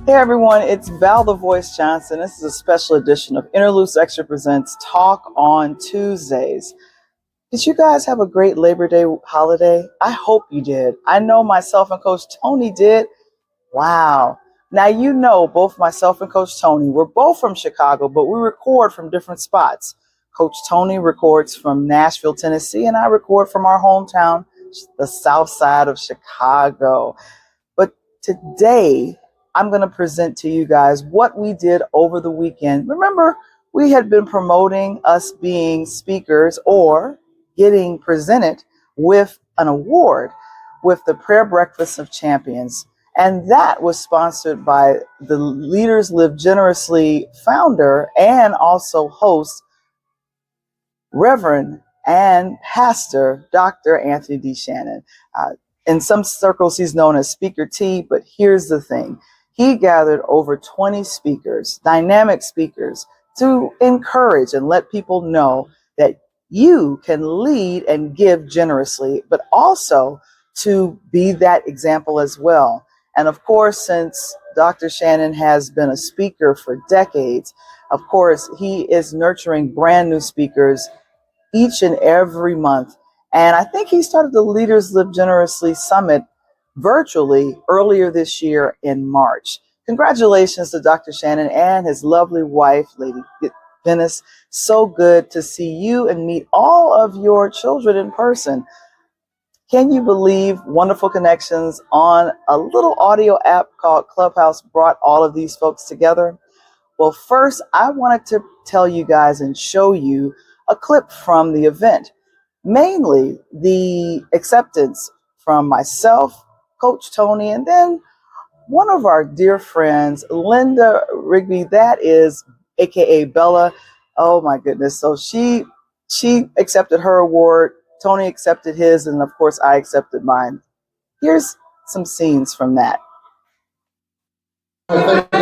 Hey everyone, it's Val the Voice Johnson. This is a special edition of Interludes Extra Presents Talk on Tuesdays. Did you guys have a great Labor Day holiday? I hope you did. I know myself and Coach Tony did. Wow. Now you know both myself and Coach Tony, we're both from Chicago, but we record from different spots. Coach Tony records from Nashville, Tennessee, and I record from our hometown, the South Side of Chicago. But today, I'm going to present to you guys what we did over the weekend. Remember, we had been promoting us being speakers or getting presented with an award with the Prayer Breakfast of Champions. And that was sponsored by the Leaders Live Generously founder and also host, Reverend and Pastor Dr. Anthony D. Shannon. In some circles, he's known as Speaker T, but here's the thing. He gathered over 20 speakers, dynamic speakers, to encourage and let people know that you can lead and give generously, but also to be that example as well. And of course, since Dr. Shannon has been a speaker for decades, of course, he is nurturing brand new speakers each and every month. And I think he started the Leaders Live Generously Summit virtually earlier this year in March. Congratulations to Dr. Shannon and his lovely wife, Lady Venice. So good to see you and meet all of your children in person. Can you believe Wonderful Connections on a little audio app called Clubhouse brought all of these folks together? Well, first, I wanted to tell you guys and show you a clip from the event, mainly the acceptance from myself, Coach Tony, and then one of our dear friends, Linda Rigby, that is AKA Bella. Oh my goodness. So she accepted her award, Tony accepted his, and of course I accepted mine. Here's some scenes from that. Keep it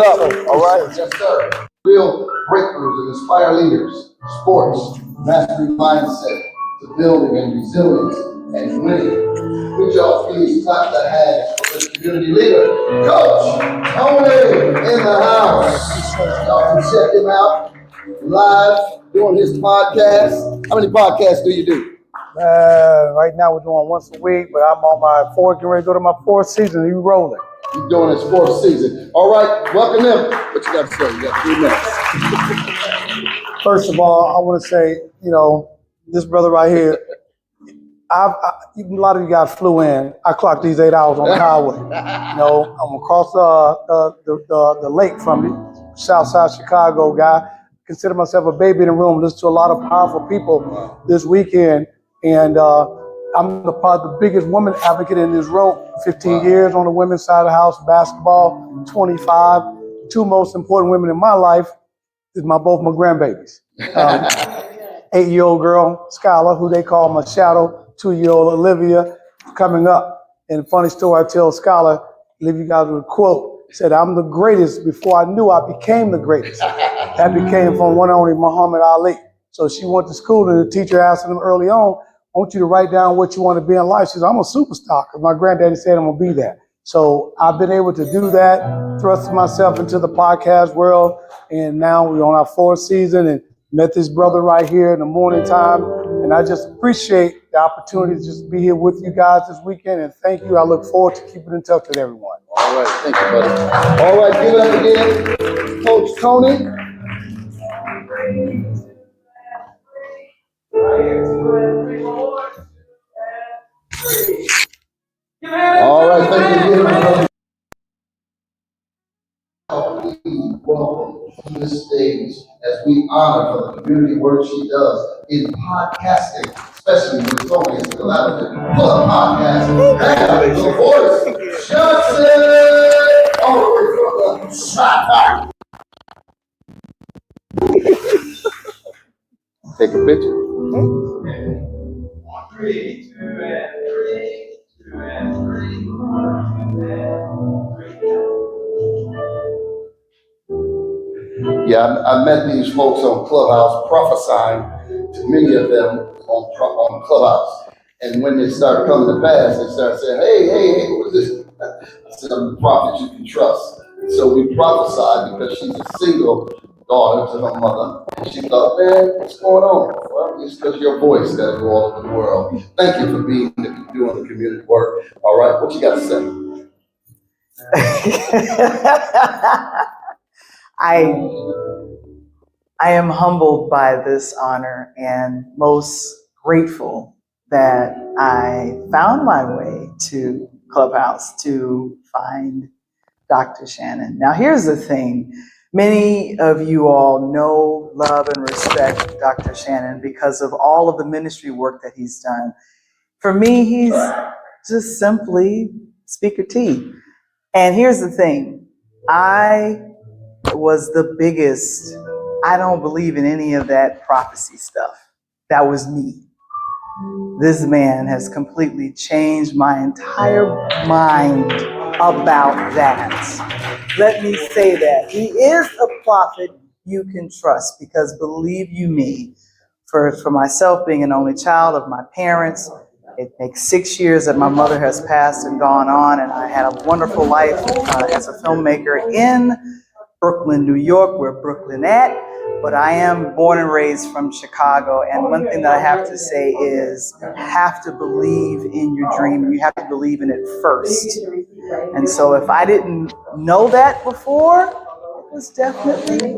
up, all right? Yes, sir. Real breakthroughs and inspire leaders, sports, mastery mindset, to building and resilience and winning. Would y'all please clap the hands for this community leader, Coach Tony in the house. Y'all can check him out live doing his podcast. How many podcasts do you do? Right now we're doing once a week, but I'm on my fourth, getting ready to go to my fourth season. You rolling? You're doing his fourth season. All right, welcome him. What you got to say? You got 3 minutes. First of all, I want to say, this brother right here, a lot of you guys flew in. I clocked these 8 hours on the highway. I'm across the lake from the South Side Chicago guy. Consider myself a baby in the room. Listen to a lot of powerful people this weekend, and I'm the biggest woman advocate in this room. 15 years on the women's side of the house, basketball, 25. 2 most important women in my life is both my grandbabies. 8-year-old girl, Skylar, who they call my shadow. 2-year-old Olivia, coming up. And the funny story I tell Skylar, leave you guys with a quote. Said, I'm the greatest before I knew I became the greatest. That became from one and only Muhammad Ali. So she went to school and the teacher asked them early on, I want you to write down what you want to be in life. She said, I'm a superstar, because my granddaddy said I'm going to be that. So I've been able to do that, thrust myself into the podcast world, and now we're on our 4th season and met this brother right here in the morning time. And I just appreciate the opportunity to just be here with you guys this weekend, and thank you. I look forward to keeping in touch with everyone. All right, thank you, buddy. All right, give it up again, Coach Tony. All right, thank you again. Welcome to this stage as we honor for the community work she does in podcasting, especially with Tony and Delano full of podcasts. And the voice, Johnson, all the way from the South. Take a picture. 1, 3, 2, and 3, 2, and 3, 1, and 3. Yeah, I met these folks on Clubhouse, prophesying to many of them on Clubhouse. And when they started coming to pass, they started saying, hey, what is this? I said, I'm the prophet you can trust. And so we prophesied because she's a single daughter to her mother. And she thought, man, what's going on? Well, it's because your voice got to go all over the world. Thank you for doing the community work. All right, what you got to say? I am humbled by this honor and most grateful that I found my way to Clubhouse to find Dr. Shannon. Now, here's the thing. Many of you all know, love, and respect Dr. Shannon because of all of the ministry work that he's done. For me, he's just simply Speaker T. And here's the thing. I was the biggest, I don't believe in any of that prophecy stuff. That was me. This man has completely changed my entire mind about that. Let me say that. He is a prophet you can trust because believe you me, for myself being an only child of my parents, it makes 6 years that my mother has passed and gone on, and I had a wonderful life as a filmmaker in Brooklyn, New York, where Brooklyn at, but I am born and raised from Chicago, and one thing that I have to say is you have to believe in your dream. You have to believe in it first. And so if I didn't know that before, it was definitely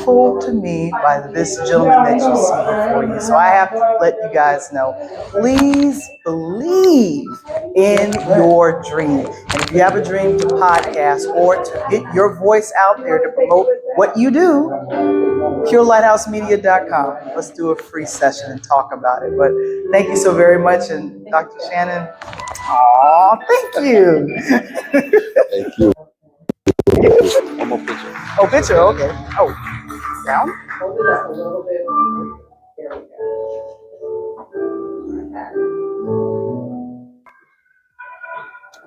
told to me by this gentleman that you see before you. So I have to let you guys know, please believe in your dream. And if you have a dream to podcast or to get your voice out there to promote what you do, purelightHousemedia.com. Let's do a free session and talk about it. But thank you so very much. And Dr. Shannon, thank you. Thank you. One more picture. Oh, picture, okay. Oh, down?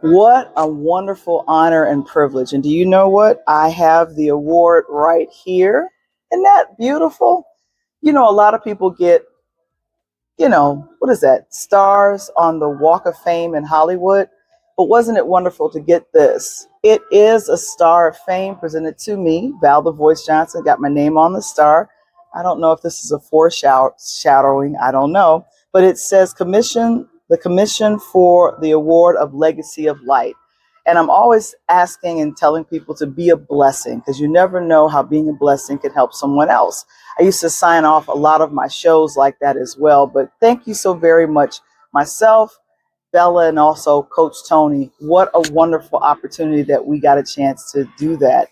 What a wonderful honor and privilege. And do you know what? I have the award right here. Isn't that beautiful? You know, a lot of people get, what is that? Stars on the Walk of Fame in Hollywood. But wasn't it wonderful to get this? It is a Star of Fame presented to me. Val the Voice Johnson got my name on the star. I don't know if this is a foreshadowing. I don't know. But it says the commission for the award of Legacy of Light. And I'm always asking and telling people to be a blessing because you never know how being a blessing can help someone else. I used to sign off a lot of my shows like that as well. But thank you so very much, myself, Bella, and also Coach Tony. What a wonderful opportunity that we got a chance to do that.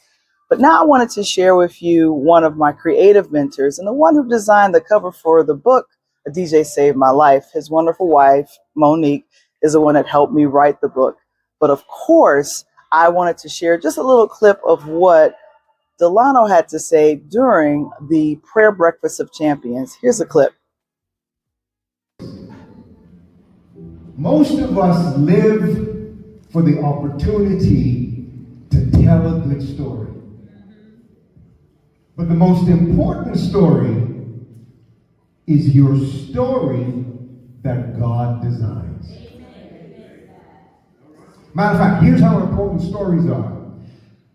But now I wanted to share with you one of my creative mentors and the one who designed the cover for the book, A DJ Saved My Life. His wonderful wife, Monique, is the one that helped me write the book. But of course, I wanted to share just a little clip of what Delano had to say during the Prayer Breakfast of Champions. Here's a clip. Most of us live for the opportunity to tell a good story. But the most important story is your story that God designs. Matter of fact, here's how important stories are.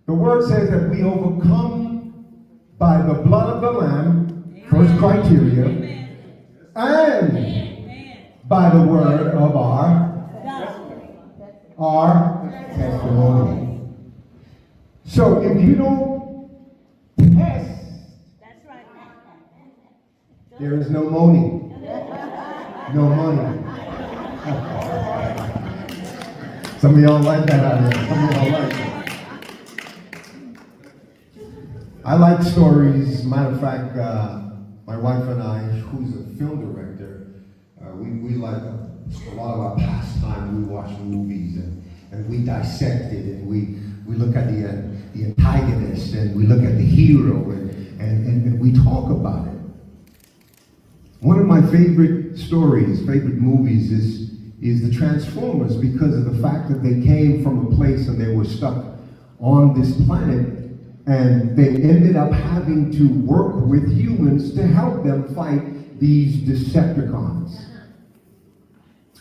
The word says that we overcome by the blood of the Lamb, first criteria, and by the word of our testimony. So if you don't test, there is no money. No money. Some of y'all like that out there. Some of y'all like it. I like stories. Matter of fact, my wife and I, who's a film director, we like a lot of our pastime. We watch movies and we dissect it, and we look at the antagonist, and we look at the hero, and we talk about it. One of my favorite stories, favorite movies is the Transformers, because of the fact that they came from a place and they were stuck on this planet, and they ended up having to work with humans to help them fight these Decepticons.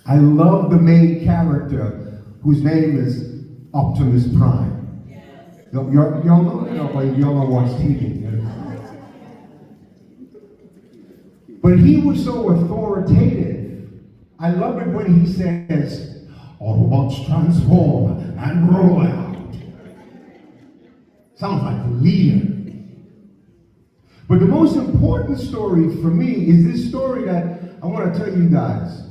I love the main character, whose name is Optimus Prime. Y'all know? Y'all don't watch TV. But he was so authoritative. I love it when he says, Autobots transform and roll out. Sounds like a leader. But the most important story for me is this story that I want to tell you guys.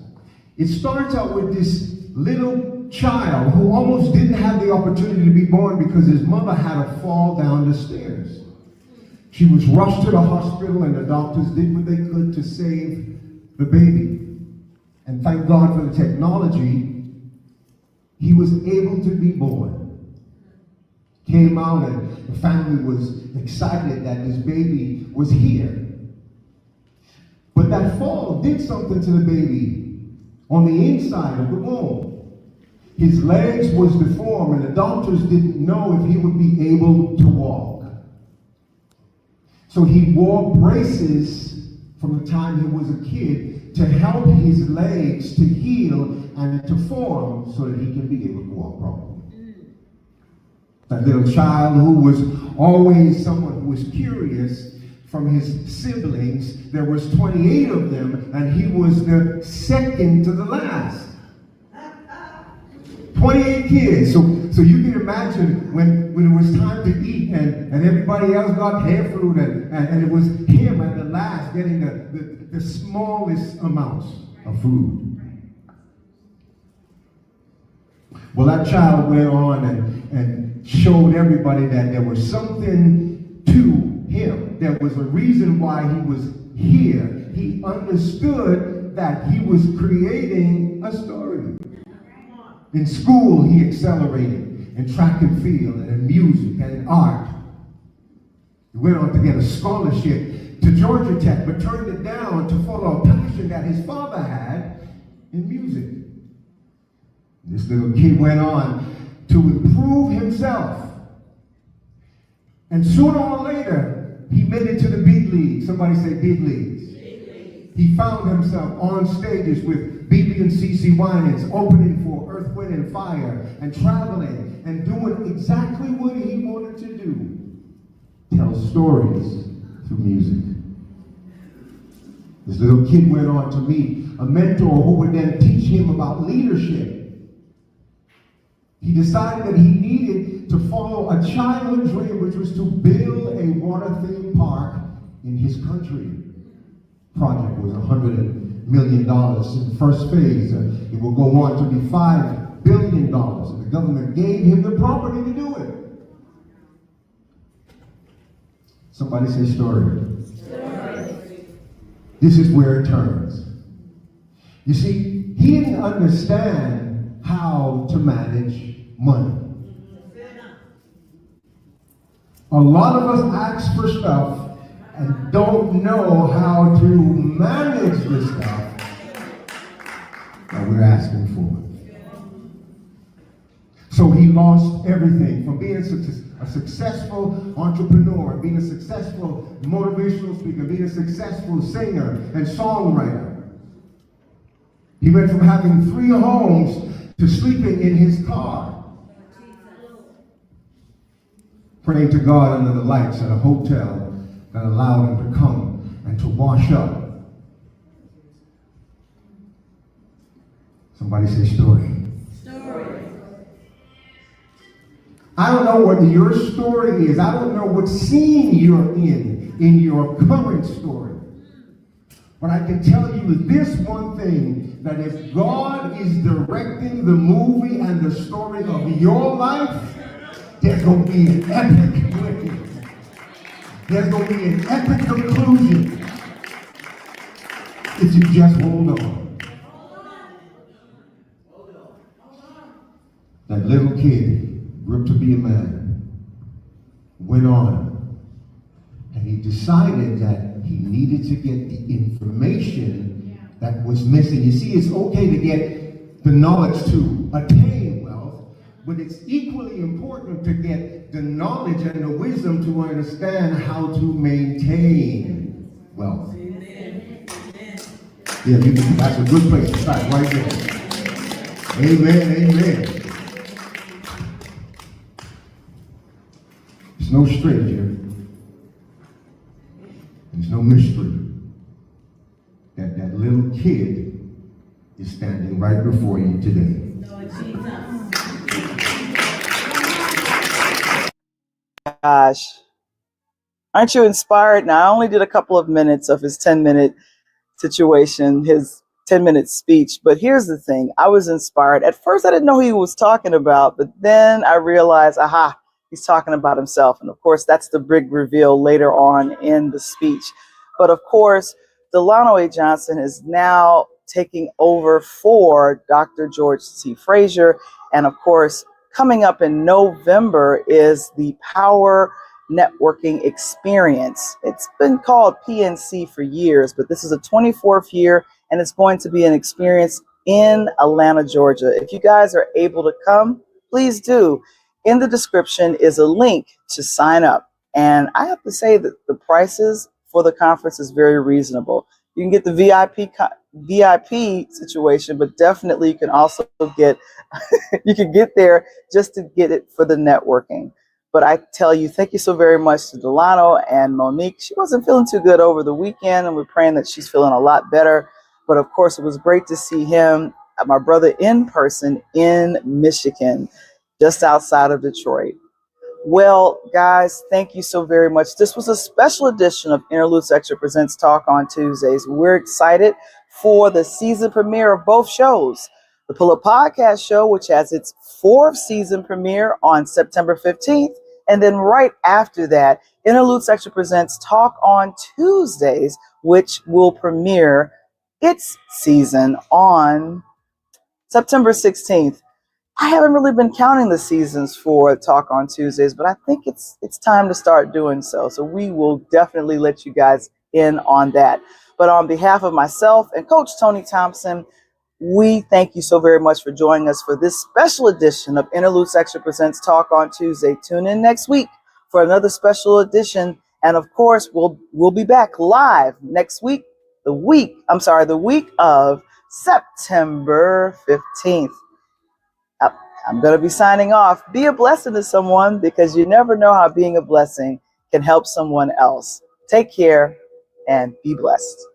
It starts out with this little child who almost didn't have the opportunity to be born because his mother had a fall down the stairs. She was rushed to the hospital and the doctors did what they could to save the baby. And thank God for the technology, he was able to be born. Came out and the family was excited that this baby was here. But that fall did something to the baby on the inside of the womb. His legs was deformed and the doctors didn't know if he would be able to walk. So he wore braces from the time he was a kid to help his legs to heal and to form so that he can be able to walk properly. That little child who was always someone who was curious from his siblings, there was 28 of them and he was the second to the last. 28 kids. So you can imagine when it was time to eat and everybody else got hair fruit and it was him at the last getting the smallest amounts of food. Well, that child went on and showed everybody that there was something to him. There was a reason why he was here. He understood that he was creating a story. In school, he accelerated in track and field and in music and in art. He went on to get a scholarship to Georgia Tech, but turned it down to follow a passion that his father had in music. This little kid went on to improve himself. And sooner or later, he made it to the big leagues. Somebody say big leagues. Big leagues. He found himself on stages with BB and CC Winans, opening for Earth, Wind, and Fire, and traveling and doing exactly what he wanted to do. Tell stories through music. This little kid went on to meet a mentor who would then teach him about leadership. He decided that he needed to follow a childhood dream, which was to build a water theme park in his country. Project was $100 million in the first phase. It will go on to be $5 billion, and the government gave him the property to do it. Somebody say story. Story. This is where it turns. You see, he didn't understand how to manage money. A lot of us ask for stuff and don't know how to manage the stuff that we're asking for. So he lost everything from being a successful entrepreneur, being a successful motivational speaker, being a successful singer and songwriter. He went from having 3 homes to sleeping in his car. Praying to God under the lights at a hotel that allowed him to come and to wash up. Somebody say story. Story. I don't know what your story is. I don't know what scene you're in your current story. But I can tell you this one thing, that if God is directing the movie and the story of your life, there's going to be an epic ending. There's going to be an epic conclusion if you just hold on. That little kid grew up to be a man, went on, and he decided that he needed to get the information that was missing. You see, it's okay to get the knowledge to attain wealth, but it's equally important to get the knowledge and the wisdom to understand how to maintain wealth. Yeah, that's a good place to start, right there. Amen, amen. no stranger, there's no mystery that that little kid is standing right before you today. Gosh, aren't you inspired? Now, I only did a couple of minutes of his 10-minute situation, his 10-minute speech. But here's the thing. I was inspired. At first, I didn't know who he was talking about, but then I realized, aha, he's talking about himself. And of course, that's the big reveal later on in the speech. But of course, Delano A. Johnson is now taking over for Dr. George T. Frazier. And of course, coming up in November is the Power Networking Experience. It's been called PNC for years, but this is a 24th year, and it's going to be an experience in Atlanta, Georgia. If you guys are able to come, please do. In the description is a link to sign up. And I have to say that the prices for the conference is very reasonable. You can get the VIP situation, but definitely you can also get you can get there just to get it for the networking. But I tell you, thank you so very much to Delano and Monique. She wasn't feeling too good over the weekend, and we're praying that she's feeling a lot better. But of course, it was great to see him, my brother, in person in Michigan, just outside of Detroit. Well, guys, thank you so very much. This was a special edition of Interludes Extra Presents Talk on Tuesdays. We're excited for the season premiere of both shows. The Pull Up Podcast Show, which has its 4th season premiere on September 15th. And then right after that, Interludes Extra Presents Talk on Tuesdays, which will premiere its season on September 16th. I haven't really been counting the seasons for Talk on Tuesdays, but I think it's time to start doing so. So we will definitely let you guys in on that. But on behalf of myself and Coach Tony Thompson, we thank you so very much for joining us for this special edition of Interludes Extra Presents Talk on Tuesday. Tune in next week for another special edition. And of course, we'll be back live next week, the week of September 15th. I'm going to be signing off. Be a blessing to someone, because you never know how being a blessing can help someone else. Take care and be blessed.